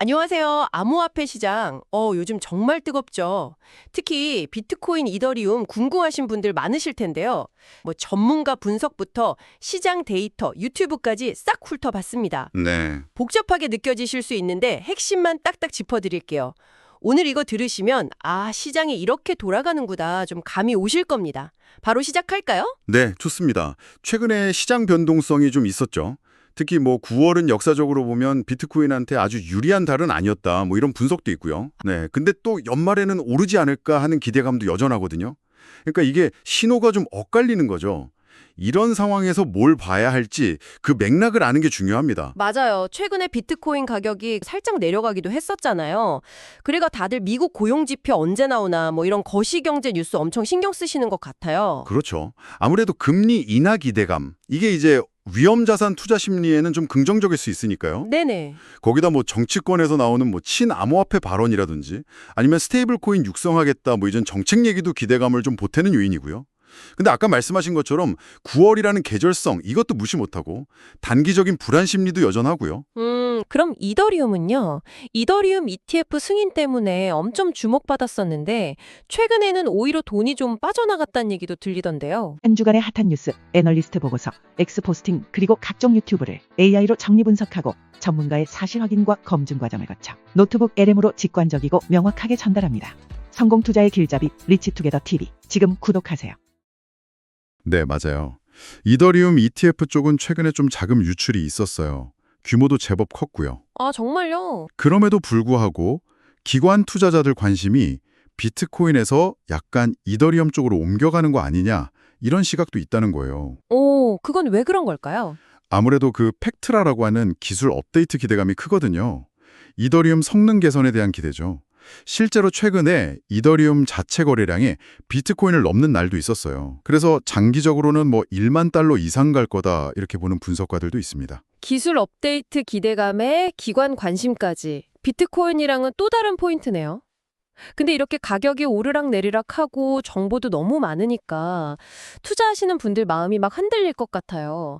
안녕하세요. 암호화폐 시장. 요즘 정말 뜨겁죠. 특히 비트코인, 이더리움 궁금하신 분들 많으실 텐데요. 뭐 전문가 분석부터 시장 데이터, 유튜브까지 싹 훑어봤습니다. 네. 복잡하게 느껴지실 수 있는데 핵심만 딱딱 짚어드릴게요. 오늘 이거 들으시면 시장이 이렇게 돌아가는구나 좀 감이 오실 겁니다. 바로 시작할까요? 네, 좋습니다. 최근에 시장 변동성이 좀 있었죠. 특히 9월은 역사적으로 보면 비트코인한테 아주 유리한 달은 아니었다. 이런 분석도 있고요. 네. 근데 또 연말에는 오르지 않을까 하는 기대감도 여전하거든요. 그러니까 이게 신호가 좀 엇갈리는 거죠. 이런 상황에서 뭘 봐야 할지 그 맥락을 아는 게 중요합니다. 맞아요. 최근에 비트코인 가격이 살짝 내려가기도 했었잖아요. 그래가 다들 미국 고용지표 언제 나오나 이런 거시경제 뉴스 엄청 신경 쓰시는 것 같아요. 그렇죠. 아무래도 금리 인하 기대감. 이게 이제 위험자산 투자 심리에는 좀 긍정적일 수 있으니까요. 네네. 거기다 정치권에서 나오는 친암호화폐 발언이라든지 아니면 스테이블 코인 육성하겠다 이전 정책 얘기도 기대감을 좀 보태는 요인이고요. 근데 아까 말씀하신 것처럼 9월이라는 계절성 이것도 무시 못하고 단기적인 불안 심리도 여전하고요. 그럼 이더리움은요? 이더리움 ETF 승인 때문에 엄청 주목받았었는데 최근에는 오히려 돈이 좀 빠져나갔다는 얘기도 들리던데요. 한 주간의 핫한 뉴스, 애널리스트 보고서, 엑스포스팅 그리고 각종 유튜브를 AI로 정리 분석하고 전문가의 사실 확인과 검증 과정을 거쳐 노트북 LM으로 직관적이고 명확하게 전달합니다. 성공 투자의 길잡이 리치투게더 TV 지금 구독하세요. 네, 맞아요. 이더리움 ETF 쪽은 최근에 좀 자금 유출이 있었어요. 규모도 제법 컸고요. 아, 정말요? 그럼에도 불구하고 기관 투자자들 관심이 비트코인에서 약간 이더리움 쪽으로 옮겨가는 거 아니냐 이런 시각도 있다는 거예요. 그건 왜 그런 걸까요? 아무래도 그 팩트라라고 하는 기술 업데이트 기대감이 크거든요. 이더리움 성능 개선에 대한 기대죠. 실제로 최근에 이더리움 자체 거래량이 비트코인을 넘는 날도 있었어요. 그래서 장기적으로는 1만 달러 이상 갈 거다 이렇게 보는 분석가들도 있습니다. 기술 업데이트 기대감에 기관 관심까지. 비트코인이랑은 또 다른 포인트네요. 근데 이렇게 가격이 오르락 내리락 하고 정보도 너무 많으니까 투자하시는 분들 마음이 막 흔들릴 것 같아요.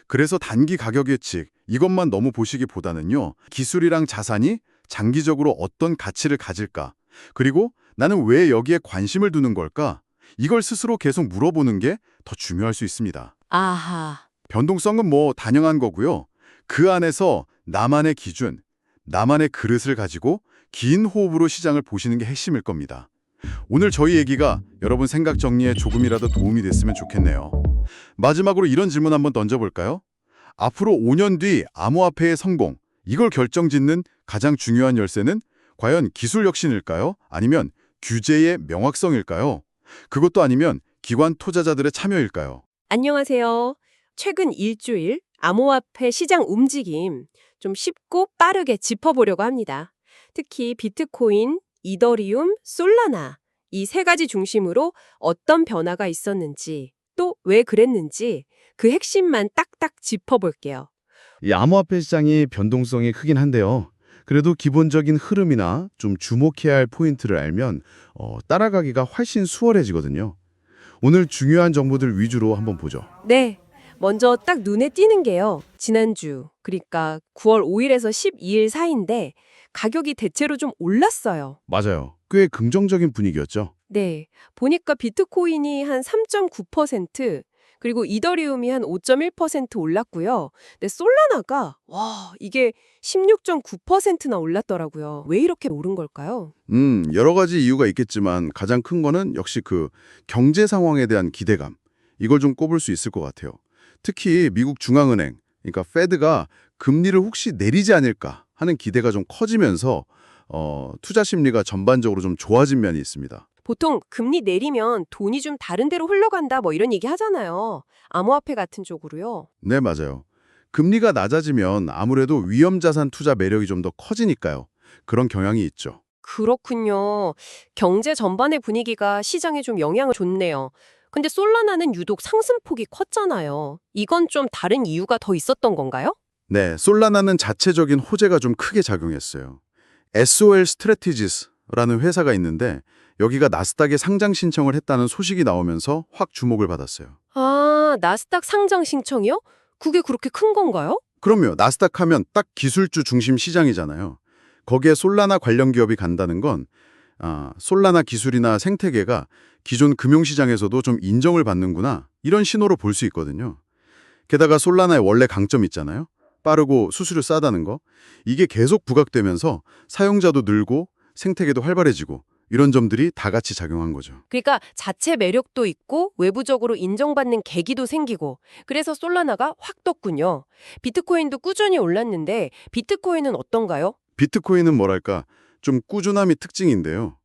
그래서 단기 가격 예측 이것만 너무 보시기보다는요. 기술이랑 자산이 장기적으로 어떤 가치를 가질까? 그리고 나는 왜 여기에 관심을 두는 걸까? 이걸 스스로 계속 물어보는 게 더 중요할 수 있습니다. 아하. 변동성은 단연한 거고요. 그 안에서 나만의 기준, 나만의 그릇을 가지고 긴 호흡으로 시장을 보시는 게 핵심일 겁니다. 오늘 저희 얘기가 여러분 생각 정리에 조금이라도 도움이 됐으면 좋겠네요. 마지막으로 이런 질문 한번 던져볼까요? 앞으로 5년 뒤 암호화폐의 성공, 이걸 결정짓는 가장 중요한 열쇠는 과연 기술 혁신일까요? 아니면 규제의 명확성일까요? 그것도 아니면 기관 투자자들의 참여일까요? 안녕하세요. 최근 일주일 암호화폐 시장 움직임 좀 쉽고 빠르게 짚어보려고 합니다. 특히 비트코인, 이더리움, 솔라나 이 세 가지 중심으로 어떤 변화가 있었는지 또 왜 그랬는지 그 핵심만 딱딱 짚어볼게요. 이 암호화폐 시장이 변동성이 크긴 한데요. 그래도 기본적인 흐름이나 좀 주목해야 할 포인트를 알면 따라가기가 훨씬 수월해지거든요. 오늘 중요한 정보들 위주로 한번 보죠. 네. 먼저 딱 눈에 띄는 게요. 지난주, 그러니까 9월 5일에서 12일 사이인데 가격이 대체로 좀 올랐어요. 맞아요. 꽤 긍정적인 분위기였죠. 네. 보니까 비트코인이 한 3.9%, 그리고 이더리움이 한 5.1% 올랐고요. 근데 솔라나가 이게 16.9%나 올랐더라고요. 왜 이렇게 오른 걸까요? 여러 가지 이유가 있겠지만 가장 큰 거는 역시 그 경제 상황에 대한 기대감. 이걸 좀 꼽을 수 있을 것 같아요. 특히 미국 중앙은행, 그러니까 페드가 금리를 혹시 내리지 않을까 하는 기대가 좀 커지면서 투자 심리가 전반적으로 좀 좋아진 면이 있습니다. 보통 금리 내리면 돈이 좀 다른 데로 흘러간다 이런 얘기 하잖아요. 암호화폐 같은 쪽으로요. 네, 맞아요. 금리가 낮아지면 아무래도 위험자산 투자 매력이 좀 더 커지니까요. 그런 경향이 있죠. 그렇군요. 경제 전반의 분위기가 시장에 좀 영향을 줬네요. 근데 솔라나는 유독 상승폭이 컸잖아요. 이건 좀 다른 이유가 더 있었던 건가요? 네, 솔라나는 자체적인 호재가 좀 크게 작용했어요. SOL 스트래티지스라는 회사가 있는데 여기가 나스닥에 상장 신청을 했다는 소식이 나오면서 확 주목을 받았어요. 나스닥 상장 신청이요? 그게 그렇게 큰 건가요? 그럼요. 나스닥 하면 딱 기술주 중심 시장이잖아요. 거기에 솔라나 관련 기업이 간다는 건 솔라나 기술이나 생태계가 기존 금융시장에서도 좀 인정을 받는구나 이런 신호로 볼 수 있거든요. 게다가 솔라나의 원래 강점 있잖아요. 빠르고 수수료 싸다는 거. 이게 계속 부각되면서 사용자도 늘고 생태계도 활발해지고 이런 점들이 다 같이 작용한 거죠. 그러니까 자체 매력도 있고 외부적으로 인정받는 계기도 생기고 그래서 솔라나가 확 떴군요. 비트코인도 꾸준히 올랐는데 비트코인은 어떤가요? 비트코인은 뭐랄까 좀 꾸준함이 특징인데요.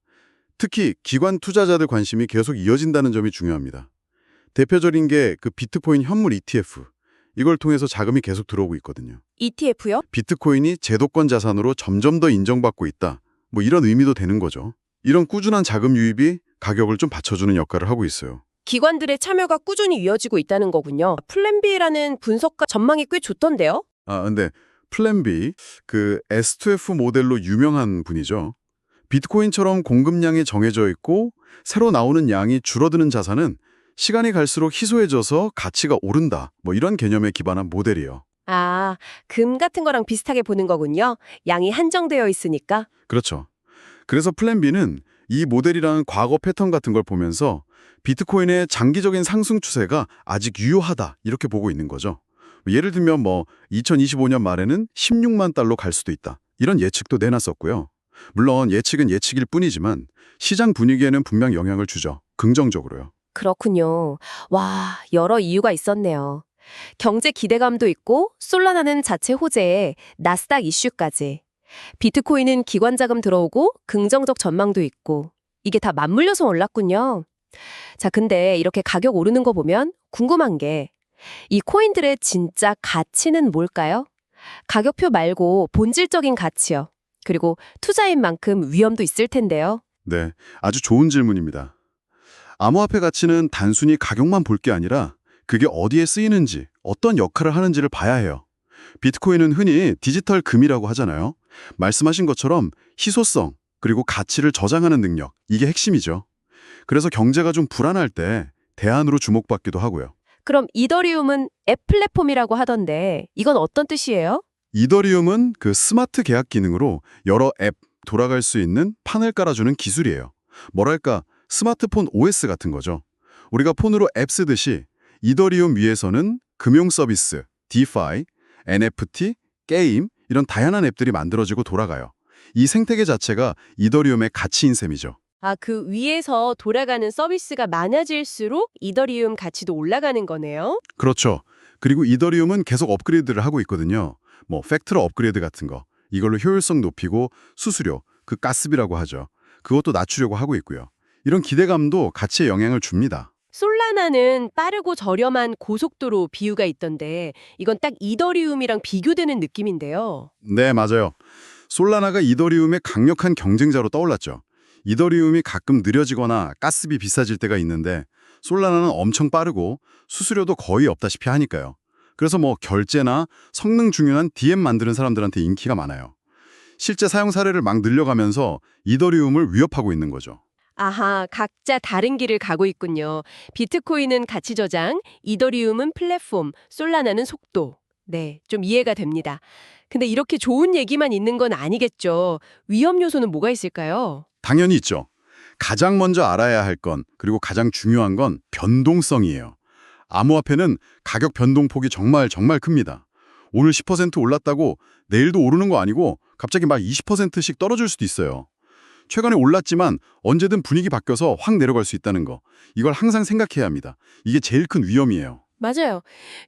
특히 기관 투자자들 관심이 계속 이어진다는 점이 중요합니다. 대표적인 게 그 비트코인 현물 ETF. 이걸 통해서 자금이 계속 들어오고 있거든요. ETF요? 비트코인이 제도권 자산으로 점점 더 인정받고 있다. 뭐 이런 의미도 되는 거죠. 이런 꾸준한 자금 유입이 가격을 좀 받쳐주는 역할을 하고 있어요. 기관들의 참여가 꾸준히 이어지고 있다는 거군요. 플랜 B라는 분석가 전망이 꽤 좋던데요? 근데 플랜 B, 그 S2F 모델로 유명한 분이죠. 비트코인처럼 공급량이 정해져 있고 새로 나오는 양이 줄어드는 자산은 시간이 갈수록 희소해져서 가치가 오른다. 뭐 이런 개념에 기반한 모델이에요. 아, 금 같은 거랑 비슷하게 보는 거군요. 양이 한정되어 있으니까. 그렇죠. 그래서 플랜 B는 이 모델이랑 과거 패턴 같은 걸 보면서 비트코인의 장기적인 상승 추세가 아직 유효하다 이렇게 보고 있는 거죠. 예를 들면 2025년 말에는 16만 달러 갈 수도 있다. 이런 예측도 내놨었고요. 물론 예측은 예측일 뿐이지만 시장 분위기에는 분명 영향을 주죠. 긍정적으로요. 그렇군요. 와, 여러 이유가 있었네요. 경제 기대감도 있고 솔라나는 자체 호재에 나스닥 이슈까지. 비트코인은 기관 자금 들어오고 긍정적 전망도 있고 이게 다 맞물려서 올랐군요. 자, 근데 이렇게 가격 오르는 거 보면 궁금한 게 이 코인들의 진짜 가치는 뭘까요? 가격표 말고 본질적인 가치요. 그리고 투자인 만큼 위험도 있을 텐데요. 네, 아주 좋은 질문입니다. 암호화폐 가치는 단순히 가격만 볼 게 아니라 그게 어디에 쓰이는지, 어떤 역할을 하는지를 봐야 해요. 비트코인은 흔히 디지털 금이라고 하잖아요. 말씀하신 것처럼 희소성, 그리고 가치를 저장하는 능력, 이게 핵심이죠. 그래서 경제가 좀 불안할 때 대안으로 주목받기도 하고요. 그럼 이더리움은 앱 플랫폼이라고 하던데 이건 어떤 뜻이에요? 이더리움은 그 스마트 계약 기능으로 여러 앱 돌아갈 수 있는 판을 깔아주는 기술이에요. 뭐랄까 스마트폰 OS 같은 거죠. 우리가 폰으로 앱 쓰듯이 이더리움 위에서는 금융 서비스, DeFi, NFT, 게임 이런 다양한 앱들이 만들어지고 돌아가요. 이 생태계 자체가 이더리움의 가치인 셈이죠. 아, 그 위에서 돌아가는 서비스가 많아질수록 이더리움 가치도 올라가는 거네요. 그렇죠. 그리고 이더리움은 계속 업그레이드를 하고 있거든요. 팩트로 업그레이드 같은 거. 이걸로 효율성 높이고 수수료, 그 가스비라고 하죠. 그것도 낮추려고 하고 있고요. 이런 기대감도 가치에 영향을 줍니다. 솔라나는 빠르고 저렴한 고속도로 비유가 있던데 이건 딱 이더리움이랑 비교되는 느낌인데요. 네, 맞아요. 솔라나가 이더리움의 강력한 경쟁자로 떠올랐죠. 이더리움이 가끔 느려지거나 가스비 비싸질 때가 있는데 솔라나는 엄청 빠르고 수수료도 거의 없다시피 하니까요. 그래서 결제나 성능 중요한 DM 만드는 사람들한테 인기가 많아요. 실제 사용 사례를 막 늘려가면서 이더리움을 위협하고 있는 거죠. 아하, 각자 다른 길을 가고 있군요. 비트코인은 가치 저장, 이더리움은 플랫폼, 솔라나는 속도. 네, 좀 이해가 됩니다. 근데 이렇게 좋은 얘기만 있는 건 아니겠죠. 위험 요소는 뭐가 있을까요? 당연히 있죠. 가장 먼저 알아야 할 건, 그리고 가장 중요한 건 변동성이에요. 암호화폐는 가격 변동폭이 정말 큽니다. 오늘 10% 올랐다고 내일도 오르는 거 아니고 갑자기 막 20%씩 떨어질 수도 있어요. 최근에 올랐지만 언제든 분위기 바뀌어서 확 내려갈 수 있다는 거. 이걸 항상 생각해야 합니다. 이게 제일 큰 위험이에요. 맞아요.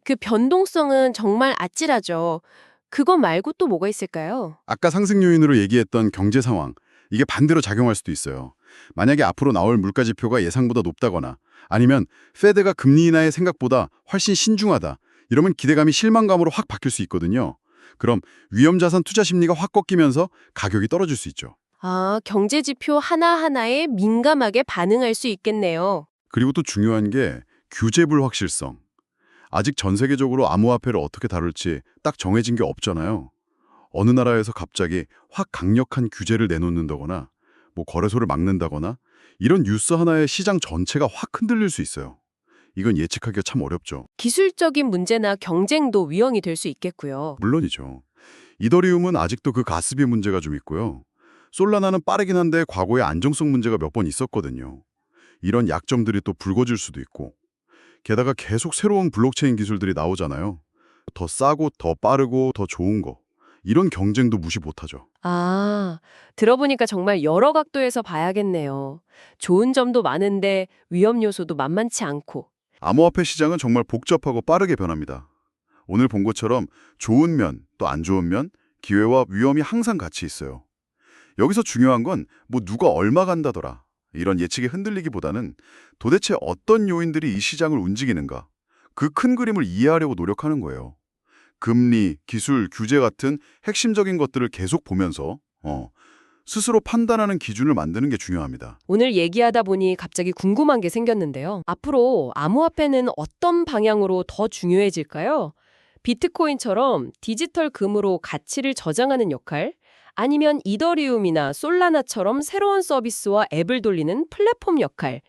그 변동성은 정말 아찔하죠. 그거 말고 또 뭐가 있을까요? 아까 상승 요인으로 얘기했던 경제 상황, 이게 반대로 작용할 수도 있어요. 만약에 앞으로 나올 물가지표가 예상보다 높다거나 아니면 페드가 금리 인하의 생각보다 훨씬 신중하다. 이러면 기대감이 실망감으로 확 바뀔 수 있거든요. 그럼 위험자산 투자 심리가 확 꺾이면서 가격이 떨어질 수 있죠. 아, 경제 지표 하나하나에 민감하게 반응할 수 있겠네요. 그리고 또 중요한 게 규제 불확실성. 아직 전 세계적으로 암호화폐를 어떻게 다룰지 딱 정해진 게 없잖아요. 어느 나라에서 갑자기 확 강력한 규제를 내놓는다거나 거래소를 막는다거나 이런 뉴스 하나에 시장 전체가 확 흔들릴 수 있어요. 이건 예측하기가 참 어렵죠. 기술적인 문제나 경쟁도 위험이 될 수 있겠고요. 물론이죠. 이더리움은 아직도 그 가스비 문제가 좀 있고요. 솔라나는 빠르긴 한데 과거에 안정성 문제가 몇 번 있었거든요. 이런 약점들이 또 불거질 수도 있고. 게다가 계속 새로운 블록체인 기술들이 나오잖아요. 더 싸고 더 빠르고 더 좋은 거. 이런 경쟁도 무시 못하죠. 아, 들어보니까 정말 여러 각도에서 봐야겠네요. 좋은 점도 많은데 위험 요소도 만만치 않고. 암호화폐 시장은 정말 복잡하고 빠르게 변합니다. 오늘 본 것처럼 좋은 면, 또 안 좋은 면, 기회와 위험이 항상 같이 있어요. 여기서 중요한 건 뭐 누가 얼마 간다더라. 이런 예측에 흔들리기보다는 도대체 어떤 요인들이 이 시장을 움직이는가. 그 큰 그림을 이해하려고 노력하는 거예요. 금리, 기술, 규제 같은 핵심적인 것들을 계속 보면서 스스로 판단하는 기준을 만드는 게 중요합니다. 오늘 얘기하다 보니 갑자기 궁금한 게 생겼는데요. 앞으로 암호화폐는 어떤 방향으로 더 중요해질까요? 비트코인처럼 디지털 금으로 가치를 저장하는 역할? 아니면 이더리움이나 솔라나처럼 새로운 서비스와 앱을 돌리는 플랫폼 역할?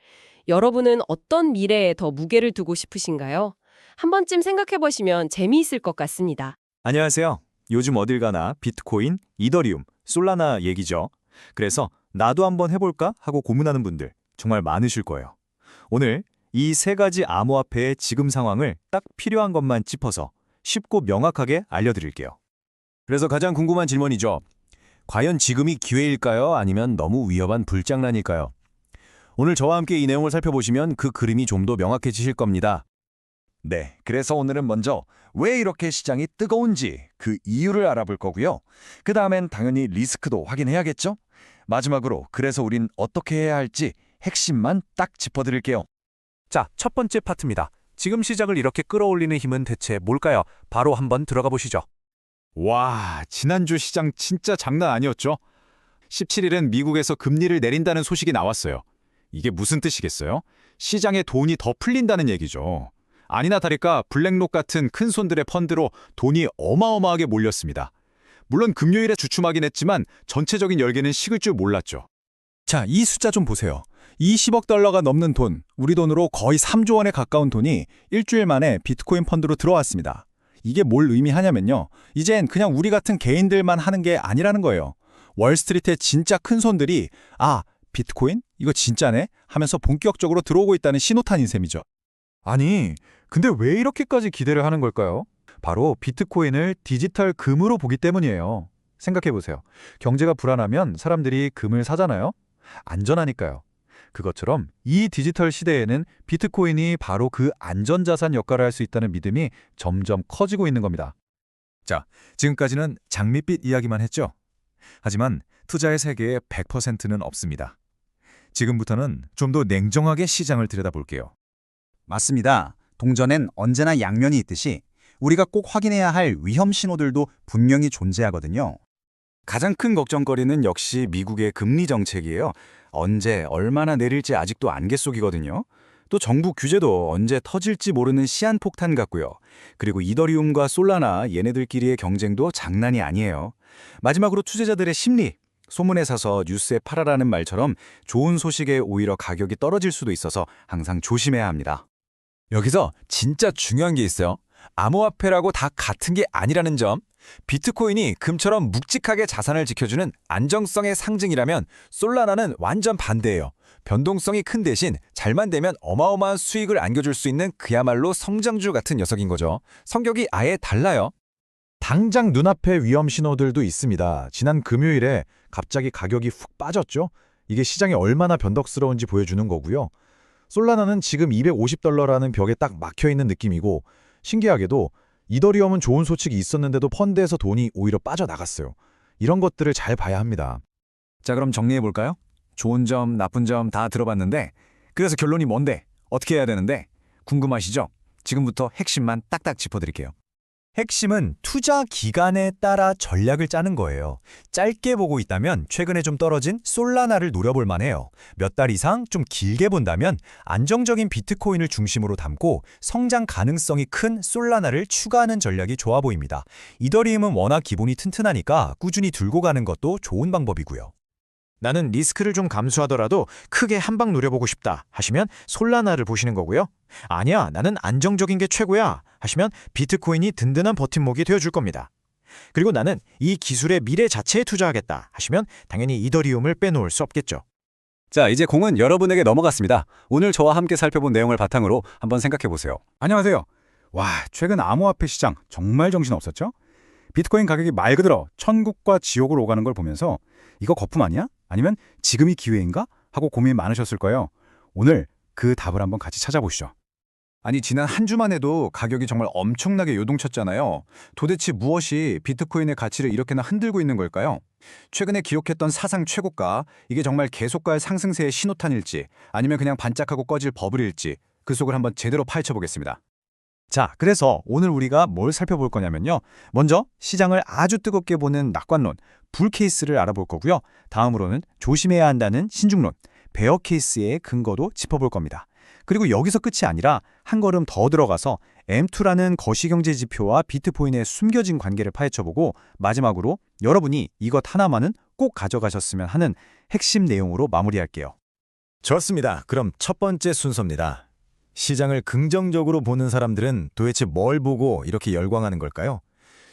여러분은 어떤 미래에 더 무게를 두고 싶으신가요? 한 번쯤 생각해 보시면 재미있을 것 같습니다. 안녕하세요. 요즘 어딜 가나 비트코인, 이더리움, 솔라나 얘기죠. 그래서 나도 한번 해볼까 하고 고민하는 분들 정말 많으실 거예요. 오늘 이 세 가지 암호화폐의 지금 상황을 딱 필요한 것만 짚어서 쉽고 명확하게 알려드릴게요. 그래서 가장 궁금한 질문이죠. 과연 지금이 기회일까요? 아니면 너무 위험한 불장난일까요? 오늘 저와 함께 이 내용을 살펴보시면 그 그림이 좀 더 명확해지실 겁니다. 네, 그래서 오늘은 먼저 왜 이렇게 시장이 뜨거운지 그 이유를 알아볼 거고요. 그 다음엔 당연히 리스크도 확인해야겠죠? 마지막으로 그래서 우린 어떻게 해야 할지 핵심만 딱 짚어드릴게요. 자, 첫 번째 파트입니다. 지금 시장을 이렇게 끌어올리는 힘은 대체 뭘까요? 바로 한번 들어가 보시죠. 와, 지난주 시장 진짜 장난 아니었죠? 17일은 미국에서 금리를 내린다는 소식이 나왔어요. 이게 무슨 뜻이겠어요? 시장에 돈이 더 풀린다는 얘기죠. 아니나 다를까 블랙록 같은 큰 손들의 펀드로 돈이 어마어마하게 몰렸습니다. 물론 금요일에 주춤하긴 했지만 전체적인 열기는 식을 줄 몰랐죠. 자, 이 숫자 좀 보세요. 20억 달러가 넘는 돈, 우리 돈으로 거의 3조 원에 가까운 돈이 일주일 만에 비트코인 펀드로 들어왔습니다. 이게 뭘 의미하냐면요. 이젠 그냥 우리 같은 개인들만 하는 게 아니라는 거예요. 월스트리트의 진짜 큰 손들이 비트코인? 이거 진짜네? 하면서 본격적으로 들어오고 있다는 신호탄인 셈이죠. 아니, 근데 왜 이렇게까지 기대를 하는 걸까요? 바로 비트코인을 디지털 금으로 보기 때문이에요. 생각해보세요. 경제가 불안하면 사람들이 금을 사잖아요? 안전하니까요. 그것처럼 이 디지털 시대에는 비트코인이 바로 그 안전자산 역할을 할 수 있다는 믿음이 점점 커지고 있는 겁니다. 자, 지금까지는 장밋빛 이야기만 했죠? 하지만 투자의 세계에 100%는 없습니다. 지금부터는 좀 더 냉정하게 시장을 들여다볼게요. 맞습니다. 동전엔 언제나 양면이 있듯이 우리가 꼭 확인해야 할 위험 신호들도 분명히 존재하거든요. 가장 큰 걱정거리는 역시 미국의 금리 정책이에요. 언제, 얼마나 내릴지 아직도 안개 속이거든요. 또 정부 규제도 언제 터질지 모르는 시한폭탄 같고요. 그리고 이더리움과 솔라나 얘네들끼리의 경쟁도 장난이 아니에요. 마지막으로 투자자들의 심리. 소문에 사서 뉴스에 팔아라는 말처럼 좋은 소식에 오히려 가격이 떨어질 수도 있어서 항상 조심해야 합니다. 여기서 진짜 중요한 게 있어요. 암호화폐라고 다 같은 게 아니라는 점. 비트코인이 금처럼 묵직하게 자산을 지켜주는 안정성의 상징이라면 솔라나는 완전 반대예요. 변동성이 큰 대신 잘만 되면 어마어마한 수익을 안겨줄 수 있는 그야말로 성장주 같은 녀석인 거죠. 성격이 아예 달라요. 당장 눈앞에 위험 신호들도 있습니다. 지난 금요일에 갑자기 가격이 훅 빠졌죠. 이게 시장이 얼마나 변덕스러운지 보여주는 거고요. 솔라나는 지금 250달러라는 벽에 딱 막혀있는 느낌이고 신기하게도 이더리움은 좋은 소식이 있었는데도 펀드에서 돈이 오히려 빠져나갔어요. 이런 것들을 잘 봐야 합니다. 자, 그럼 정리해볼까요? 좋은 점, 나쁜 점 다 들어봤는데 그래서 결론이 뭔데? 어떻게 해야 되는데? 궁금하시죠? 지금부터 핵심만 딱딱 짚어드릴게요. 핵심은 투자 기간에 따라 전략을 짜는 거예요. 짧게 보고 있다면 최근에 좀 떨어진 솔라나를 노려볼 만해요. 몇 달 이상 좀 길게 본다면 안정적인 비트코인을 중심으로 담고 성장 가능성이 큰 솔라나를 추가하는 전략이 좋아 보입니다. 이더리움은 워낙 기본이 튼튼하니까 꾸준히 들고 가는 것도 좋은 방법이고요. 나는 리스크를 좀 감수하더라도 크게 한 방 노려보고 싶다 하시면 솔라나를 보시는 거고요. 아니야, 나는 안정적인 게 최고야 하시면 비트코인이 든든한 버팀목이 되어줄 겁니다. 그리고 나는 이 기술의 미래 자체에 투자하겠다 하시면 당연히 이더리움을 빼놓을 수 없겠죠. 자, 이제 공은 여러분에게 넘어갔습니다. 오늘 저와 함께 살펴본 내용을 바탕으로 한번 생각해 보세요. 안녕하세요. 와, 최근 암호화폐 시장 정말 정신없었죠? 비트코인 가격이 말 그대로 천국과 지옥을 오가는 걸 보면서 이거 거품 아니야? 아니면 지금이 기회인가? 하고 고민 많으셨을 거예요. 오늘 그 답을 한번 같이 찾아보시죠. 아니, 지난 한 주만 해도 가격이 정말 엄청나게 요동쳤잖아요. 도대체 무엇이 비트코인의 가치를 이렇게나 흔들고 있는 걸까요? 최근에 기록했던 사상 최고가, 이게 정말 계속갈 상승세의 신호탄일지 아니면 그냥 반짝하고 꺼질 버블일지 그 속을 한번 제대로 파헤쳐 보겠습니다. 자, 그래서 오늘 우리가 뭘 살펴볼 거냐면요. 먼저 시장을 아주 뜨겁게 보는 낙관론, 불 케이스를 알아볼 거고요. 다음으로는 조심해야 한다는 신중론, 베어 케이스의 근거도 짚어볼 겁니다. 그리고 여기서 끝이 아니라 한 걸음 더 들어가서 M2라는 거시경제 지표와 비트코인의 숨겨진 관계를 파헤쳐보고 마지막으로 여러분이 이것 하나만은 꼭 가져가셨으면 하는 핵심 내용으로 마무리할게요. 좋습니다. 그럼 첫 번째 순서입니다. 시장을 긍정적으로 보는 사람들은 도대체 뭘 보고 이렇게 열광하는 걸까요?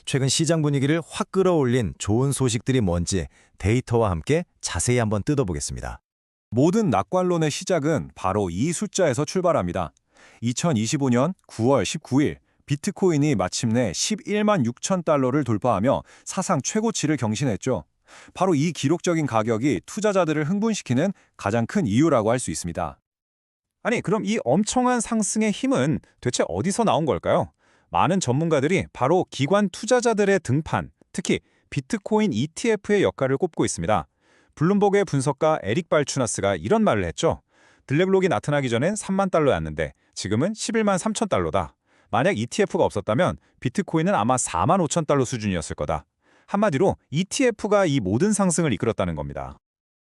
최근 시장 분위기를 확 끌어올린 좋은 소식들이 뭔지 데이터와 함께 자세히 한번 뜯어보겠습니다. 모든 낙관론의 시작은 바로 이 숫자에서 출발합니다. 2025년 9월 19일 비트코인이 마침내 11만 6천 달러를 돌파하며 사상 최고치를 경신했죠. 바로 이 기록적인 가격이 투자자들을 흥분시키는 가장 큰 이유라고 할 수 있습니다. 아니, 그럼 이 엄청난 상승의 힘은 대체 어디서 나온 걸까요? 많은 전문가들이 바로 기관 투자자들의 등판, 특히 비트코인 ETF의 역할을 꼽고 있습니다. 블룸버그의 분석가 에릭 발추나스가 이런 말을 했죠. 블랙록이 나타나기 전엔 3만 달러였는데 지금은 11만 3천 달러다. 만약 ETF가 없었다면 비트코인은 아마 4만 5천 달러 수준이었을 거다. 한마디로 ETF가 이 모든 상승을 이끌었다는 겁니다.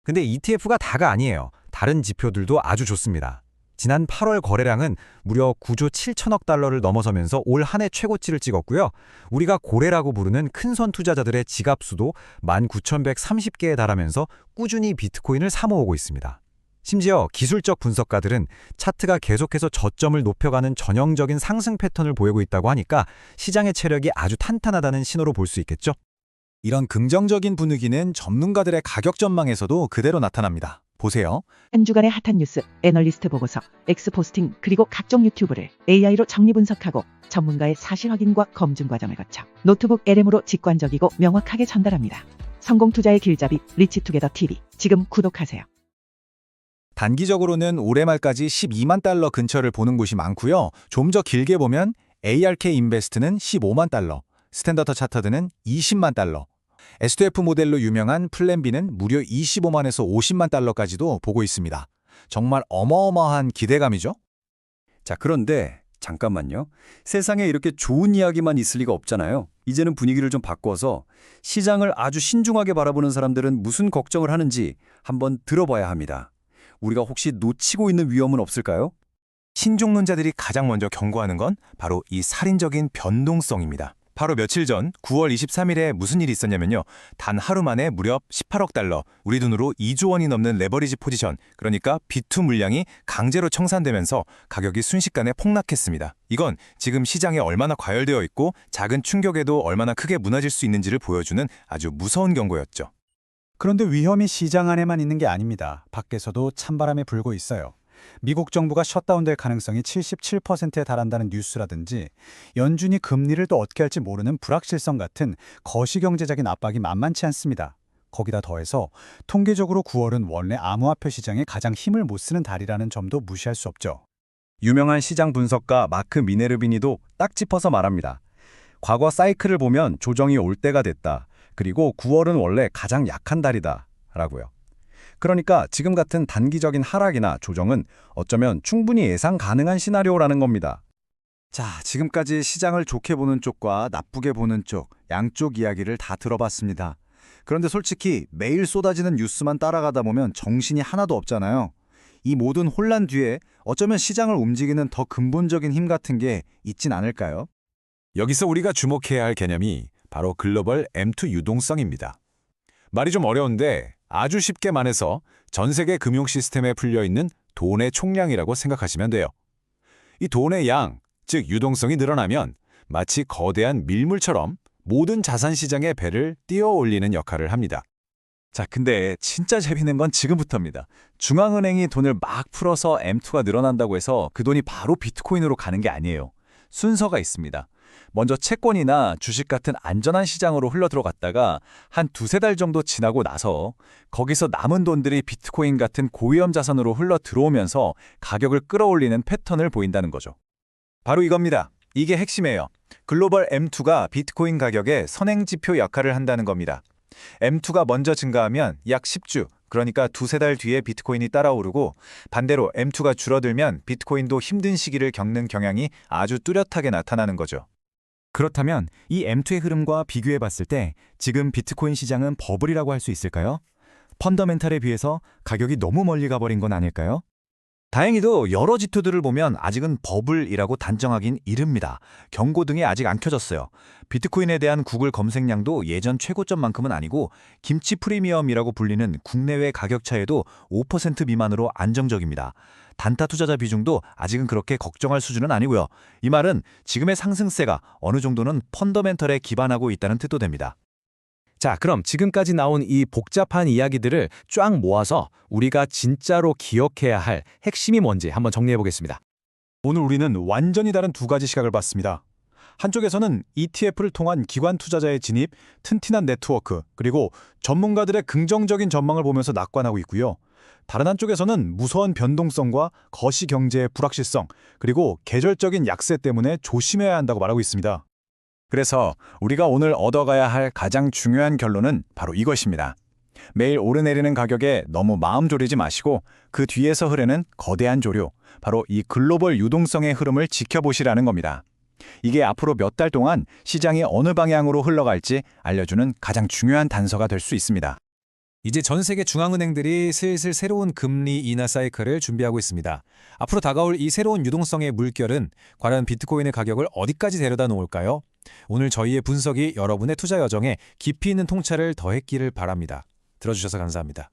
근데 ETF가 다가 아니에요. 다른 지표들도 아주 좋습니다. 지난 8월 거래량은 무려 9조 7천억 달러를 넘어서면서 올 한 해 최고치를 찍었고요. 우리가 고래라고 부르는 큰손 투자자들의 지갑 수도 19,130개에 달하면서 꾸준히 비트코인을 사모으고 있습니다. 심지어 기술적 분석가들은 차트가 계속해서 저점을 높여가는 전형적인 상승 패턴을 보이고 있다고 하니까 시장의 체력이 아주 탄탄하다는 신호로 볼 수 있겠죠? 이런 긍정적인 분위기는 전문가들의 가격 전망에서도 그대로 나타납니다. 보세요. 한 주간의 핫한 뉴스, 애널리스트 보고서, 엑스포스팅 그리고 각종 유튜브를 AI로 정리 분석하고 전문가의 사실 확인과 검증 과정을 거쳐 노트북 LM으로 직관적이고 명확하게 전달합니다. 성공 투자의 길잡이 리치투게더 TV 지금 구독하세요. 단기적으로는 올해 말까지 12만 달러 근처를 보는 곳이 많고요. 좀 더 길게 보면 ARK 인베스트는 15만 달러, 스탠더드 차터드는 20만 달러, S2F 모델로 유명한 플랜비는 무려 25만에서 50만 달러까지도 보고 있습니다. 정말 어마어마한 기대감이죠? 자, 그런데 잠깐만요. 세상에 이렇게 좋은 이야기만 있을 리가 없잖아요. 이제는 분위기를 좀 바꿔서 시장을 아주 신중하게 바라보는 사람들은 무슨 걱정을 하는지 한번 들어봐야 합니다. 우리가 혹시 놓치고 있는 위험은 없을까요? 신종론자들이 가장 먼저 경고하는 건 바로 이 살인적인 변동성입니다. 바로 며칠 전 9월 23일에 무슨 일이 있었냐면요. 단 하루 만에 무려 18억 달러, 우리 돈으로 2조 원이 넘는 레버리지 포지션, 그러니까 B2 물량이 강제로 청산되면서 가격이 순식간에 폭락했습니다. 이건 지금 시장에 얼마나 과열되어 있고 작은 충격에도 얼마나 크게 무너질 수 있는지를 보여주는 아주 무서운 경고였죠. 그런데 위험이 시장 안에만 있는 게 아닙니다. 밖에서도 찬바람이 불고 있어요. 미국 정부가 셧다운될 가능성이 77%에 달한다는 뉴스라든지 연준이 금리를 또 어떻게 할지 모르는 불확실성 같은 거시경제적인 압박이 만만치 않습니다. 거기다 더해서 통계적으로 9월은 원래 암호화폐 시장에 가장 힘을 못 쓰는 달이라는 점도 무시할 수 없죠. 유명한 시장 분석가 마크 미네르비니도 딱 짚어서 말합니다. 과거 사이클을 보면 조정이 올 때가 됐다. 그리고 9월은 원래 가장 약한 달이다. 라고요. 그러니까 지금 같은 단기적인 하락이나 조정은 어쩌면 충분히 예상 가능한 시나리오라는 겁니다. 자, 지금까지 시장을 좋게 보는 쪽과 나쁘게 보는 쪽, 양쪽 이야기를 다 들어봤습니다. 그런데 솔직히 매일 쏟아지는 뉴스만 따라가다 보면 정신이 하나도 없잖아요. 이 모든 혼란 뒤에 어쩌면 시장을 움직이는 더 근본적인 힘 같은 게 있진 않을까요? 여기서 우리가 주목해야 할 개념이 바로 글로벌 M2 유동성입니다. 말이 좀 어려운데 아주 쉽게 말해서 전 세계 금융 시스템에 풀려있는 돈의 총량이라고 생각하시면 돼요. 이 돈의 양, 즉 유동성이 늘어나면 마치 거대한 밀물처럼 모든 자산 시장의 배를 띄어 올리는 역할을 합니다. 자, 근데 진짜 재밌는 건 지금부터입니다. 중앙은행이 돈을 막 풀어서 M2가 늘어난다고 해서 그 돈이 바로 비트코인으로 가는 게 아니에요. 순서가 있습니다. 먼저 채권이나 주식 같은 안전한 시장으로 흘러들어갔다가 한 두세 달 정도 지나고 나서 거기서 남은 돈들이 비트코인 같은 고위험 자산으로 흘러들어오면서 가격을 끌어올리는 패턴을 보인다는 거죠. 바로 이겁니다. 이게 핵심이에요. 글로벌 M2가 비트코인 가격의 선행지표 역할을 한다는 겁니다. M2가 먼저 증가하면 약 10주, 그러니까 두세 달 뒤에 비트코인이 따라오르고 반대로 M2가 줄어들면 비트코인도 힘든 시기를 겪는 경향이 아주 뚜렷하게 나타나는 거죠. 그렇다면 이 M2의 흐름과 비교해 봤을 때 지금 비트코인 시장은 버블이라고 할 수 있을까요? 펀더멘탈에 비해서 가격이 너무 멀리 가버린 건 아닐까요? 다행히도 여러 지표들을 보면 아직은 버블이라고 단정하긴 이릅니다. 경고등이 아직 안 켜졌어요. 비트코인에 대한 구글 검색량도 예전 최고점만큼은 아니고 김치 프리미엄이라고 불리는 국내외 가격 차이도 5% 미만으로 안정적입니다. 단타 투자자 비중도 아직은 그렇게 걱정할 수준은 아니고요. 이 말은 지금의 상승세가 어느 정도는 펀더멘털에 기반하고 있다는 뜻도 됩니다. 자, 그럼 지금까지 나온 이 복잡한 이야기들을 쫙 모아서 우리가 진짜로 기억해야 할 핵심이 뭔지 한번 정리해 보겠습니다. 오늘 우리는 완전히 다른 두 가지 시각을 봤습니다. 한쪽에서는 ETF를 통한 기관 투자자의 진입, 튼튼한 네트워크, 그리고 전문가들의 긍정적인 전망을 보면서 낙관하고 있고요. 다른 한쪽에서는 무서운 변동성과 거시 경제의 불확실성, 그리고 계절적인 약세 때문에 조심해야 한다고 말하고 있습니다. 그래서 우리가 오늘 얻어가야 할 가장 중요한 결론은 바로 이것입니다. 매일 오르내리는 가격에 너무 마음 졸이지 마시고 그 뒤에서 흐르는 거대한 조류, 바로 이 글로벌 유동성의 흐름을 지켜보시라는 겁니다. 이게 앞으로 몇 달 동안 시장이 어느 방향으로 흘러갈지 알려주는 가장 중요한 단서가 될 수 있습니다. 이제 전 세계 중앙은행들이 슬슬 새로운 금리 인하 사이클을 준비하고 있습니다. 앞으로 다가올 이 새로운 유동성의 물결은 과연 비트코인의 가격을 어디까지 데려다 놓을까요? 오늘 저희의 분석이 여러분의 투자 여정에 깊이 있는 통찰을 더했기를 바랍니다. 들어주셔서 감사합니다.